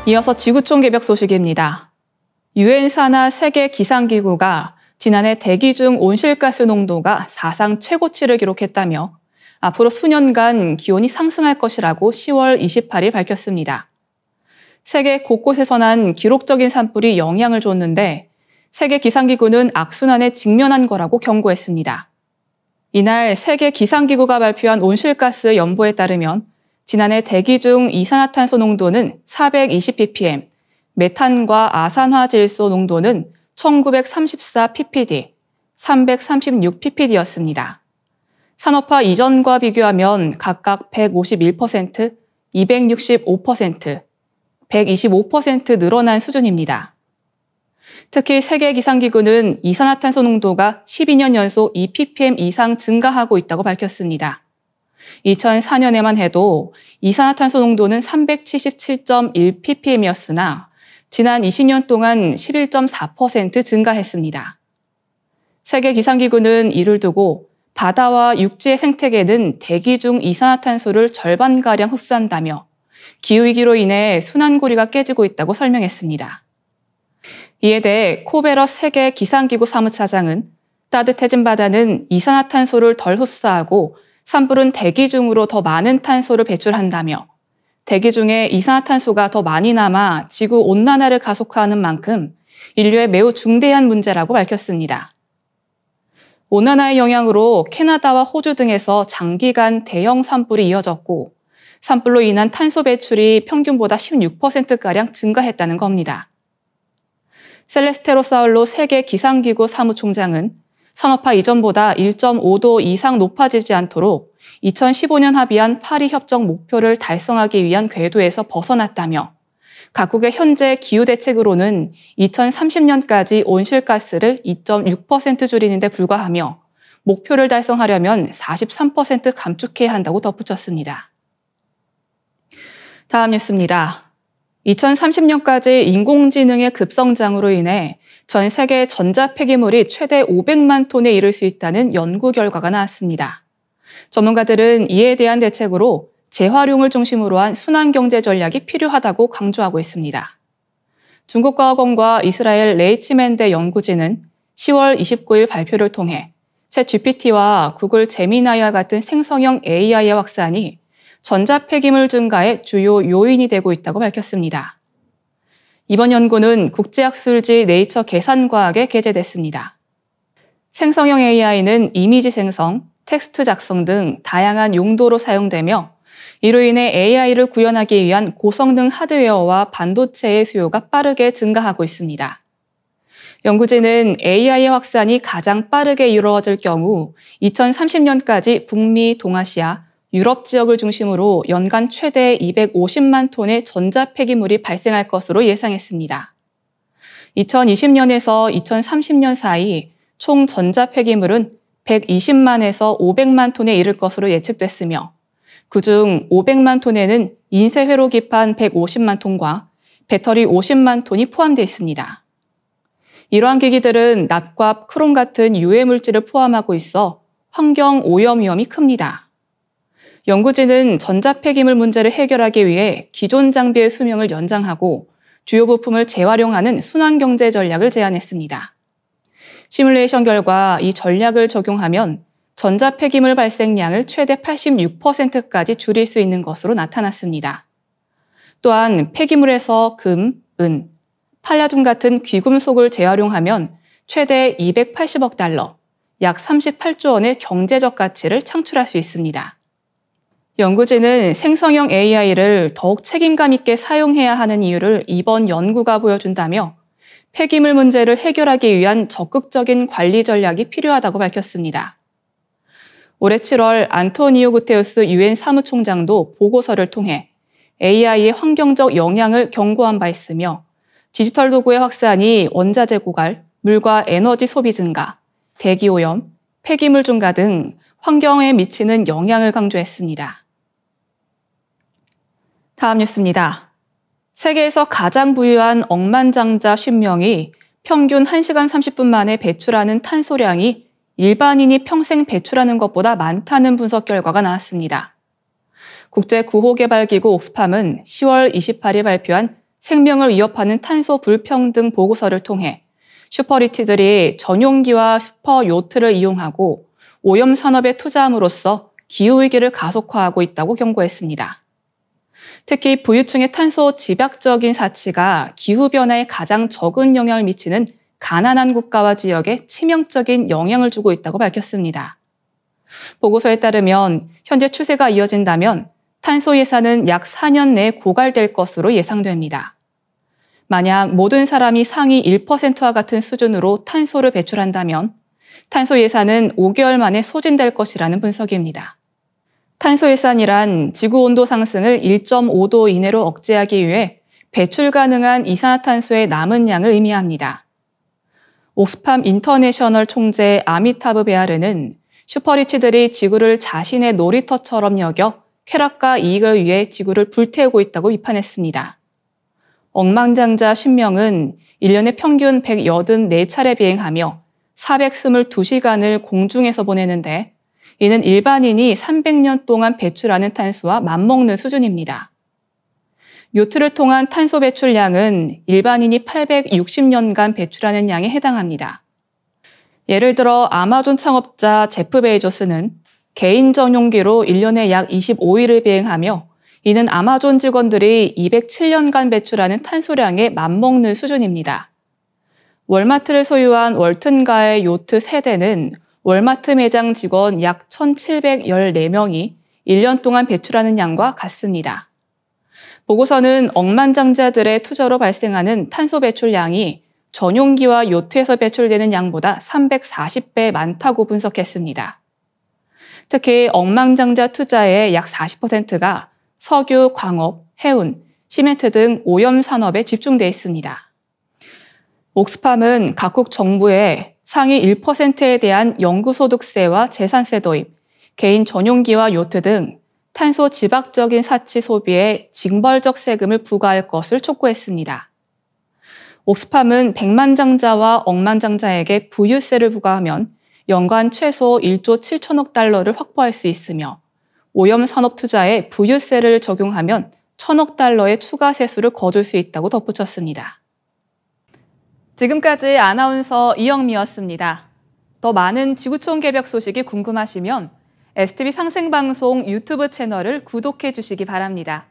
이어서 지구촌 개벽 소식입니다. 유엔 산하 세계 기상기구가 지난해 대기 중 온실가스 농도가 사상 최고치를 기록했다며 앞으로 수년간 기온이 상승할 것이라고 10월 28일 밝혔습니다. 세계 곳곳에서 난 기록적인 산불이 영향을 줬는데 세계 기상기구는 악순환에 직면한 거라고 경고했습니다. 이날 세계 기상기구가 발표한 온실가스 연보에 따르면 지난해 대기 중 이산화탄소 농도는 420ppm, 메탄과 아산화질소 농도는 1934 ppd, 336 ppd였습니다. 산업화 이전과 비교하면 각각 151%, 265%, 125% 늘어난 수준입니다. 특히 세계기상기구는 이산화탄소 농도가 12년 연속 2ppm 이상 증가하고 있다고 밝혔습니다. 2004년에만 해도 이산화탄소 농도는 377.1ppm이었으나 지난 20년 동안 11.4% 증가했습니다. 세계기상기구는 이를 두고 바다와 육지의 생태계는 대기 중 이산화탄소를 절반가량 흡수한다며 기후위기로 인해 순환고리가 깨지고 있다고 설명했습니다. 이에 대해 코베러 세계기상기구 사무차장은 따뜻해진 바다는 이산화탄소를 덜 흡수하고 산불은 대기 중으로 더 많은 탄소를 배출한다며 대기 중에 이산화탄소가 더 많이 남아 지구 온난화를 가속화하는 만큼 인류의 매우 중대한 문제라고 밝혔습니다. 온난화의 영향으로 캐나다와 호주 등에서 장기간 대형 산불이 이어졌고 산불로 인한 탄소 배출이 평균보다 16%가량 증가했다는 겁니다. 셀레스테로 사울로 세계 기상기구 사무총장은 산업화 이전보다 1.5도 이상 높아지지 않도록 2015년 합의한 파리 협정 목표를 달성하기 위한 궤도에서 벗어났다며 각국의 현재 기후 대책으로는 2030년까지 온실가스를 2.6% 줄이는 데 불과하며 목표를 달성하려면 43% 감축해야 한다고 덧붙였습니다. 다음 뉴스입니다. 2030년까지 인공지능의 급성장으로 인해 전 세계 전자 폐기물이 최대 500만 톤에 이를 수 있다는 연구 결과가 나왔습니다. 전문가들은 이에 대한 대책으로 재활용을 중심으로 한 순환경제 전략이 필요하다고 강조하고 있습니다. 중국과학원과 이스라엘 레이치맨대 연구진은 10월 29일 발표를 통해 챗GPT와 구글 제미나이와 같은 생성형 AI의 확산이 전자 폐기물 증가의 주요 요인이 되고 있다고 밝혔습니다. 이번 연구는 국제학술지 네이처 계산과학에 게재됐습니다. 생성형 AI는 이미지 생성, 텍스트 작성 등 다양한 용도로 사용되며 이로 인해 AI를 구현하기 위한 고성능 하드웨어와 반도체의 수요가 빠르게 증가하고 있습니다. 연구진은 AI의 확산이 가장 빠르게 이루어질 경우 2030년까지 북미, 동아시아, 유럽 지역을 중심으로 연간 최대 250만 톤의 전자 폐기물이 발생할 것으로 예상했습니다. 2020년에서 2030년 사이 총 전자 폐기물은 120만에서 500만 톤에 이를 것으로 예측됐으며 그중 500만 톤에는 인쇄 회로 기판 150만 톤과 배터리 50만 톤이 포함되어 있습니다. 이러한 기기들은 납과 크롬 같은 유해 물질을 포함하고 있어 환경 오염 위험이 큽니다. 연구진은 전자 폐기물 문제를 해결하기 위해 기존 장비의 수명을 연장하고 주요 부품을 재활용하는 순환경제 전략을 제안했습니다. 시뮬레이션 결과 이 전략을 적용하면 전자 폐기물 발생량을 최대 86%까지 줄일 수 있는 것으로 나타났습니다. 또한 폐기물에서 금, 은, 팔라듐 같은 귀금속을 재활용하면 최대 280억 달러, 약 38조 원의 경제적 가치를 창출할 수 있습니다. 연구진은 생성형 AI를 더욱 책임감 있게 사용해야 하는 이유를 이번 연구가 보여준다며 폐기물 문제를 해결하기 위한 적극적인 관리 전략이 필요하다고 밝혔습니다. 올해 7월 안토니오 구테우스 유엔 사무총장도 보고서를 통해 AI의 환경적 영향을 경고한 바 있으며 디지털 도구의 확산이 원자재 고갈, 물과 에너지 소비 증가, 대기 오염, 폐기물 증가 등 환경에 미치는 영향을 강조했습니다. 다음 뉴스입니다. 세계에서 가장 부유한 억만장자 50명이 평균 1시간 30분 만에 배출하는 탄소량이 일반인이 평생 배출하는 것보다 많다는 분석 결과가 나왔습니다. 국제구호개발기구 옥스팜은 10월 28일 발표한 생명을 위협하는 탄소 불평등 보고서를 통해 슈퍼리치들이 전용기와 슈퍼 요트를 이용하고 오염 산업에 투자함으로써 기후위기를 가속화하고 있다고 경고했습니다. 특히 부유층의 탄소 집약적인 사치가 기후변화에 가장 적은 영향을 미치는 가난한 국가와 지역에 치명적인 영향을 주고 있다고 밝혔습니다. 보고서에 따르면 현재 추세가 이어진다면 탄소 예산은 약 4년 내에 고갈될 것으로 예상됩니다. 만약 모든 사람이 상위 1%와 같은 수준으로 탄소를 배출한다면 탄소 예산은 5개월 만에 소진될 것이라는 분석입니다. 탄소 예산이란 지구 온도 상승을 1.5도 이내로 억제하기 위해 배출 가능한 이산화탄소의 남은 양을 의미합니다. 옥스팜 인터내셔널 총재 아미타브 베아르는 슈퍼리치들이 지구를 자신의 놀이터처럼 여겨 쾌락과 이익을 위해 지구를 불태우고 있다고 비판했습니다. 억만장자 10명은 1년에 평균 184차례 비행하며 422시간을 공중에서 보내는데 이는 일반인이 300년 동안 배출하는 탄소와 맞먹는 수준입니다. 요트를 통한 탄소 배출량은 일반인이 860년간 배출하는 양에 해당합니다. 예를 들어 아마존 창업자 제프 베이조스는 개인 전용기로 1년에 약 25일을 비행하며 이는 아마존 직원들이 207년간 배출하는 탄소량에 맞먹는 수준입니다. 월마트를 소유한 월튼가의 요트 3대는 월마트 매장 직원 약 1,714명이 1년 동안 배출하는 양과 같습니다. 보고서는 억만장자들의 투자로 발생하는 탄소 배출량이 전용기와 요트에서 배출되는 양보다 340배 많다고 분석했습니다. 특히 억만장자 투자의 약 40%가 석유, 광업, 해운, 시멘트 등 오염 산업에 집중돼 있습니다. 옥스팜은 각국 정부에 상위 1%에 대한 영구소득세와 재산세 도입, 개인 전용기와 요트 등 탄소 지박적인 사치 소비에 징벌적 세금을 부과할 것을 촉구했습니다. 옥스팜은 백만장자와 억만장자에게 부유세를 부과하면 연간 최소 1조 7천억 달러를 확보할 수 있으며 오염 산업 투자에 부유세를 적용하면 1,000억 달러의 추가 세수를 거둘 수 있다고 덧붙였습니다. 지금까지 아나운서 이영미였습니다. 더 많은 지구촌 개벽 소식이 궁금하시면 STV 상생방송 유튜브 채널을 구독해 주시기 바랍니다.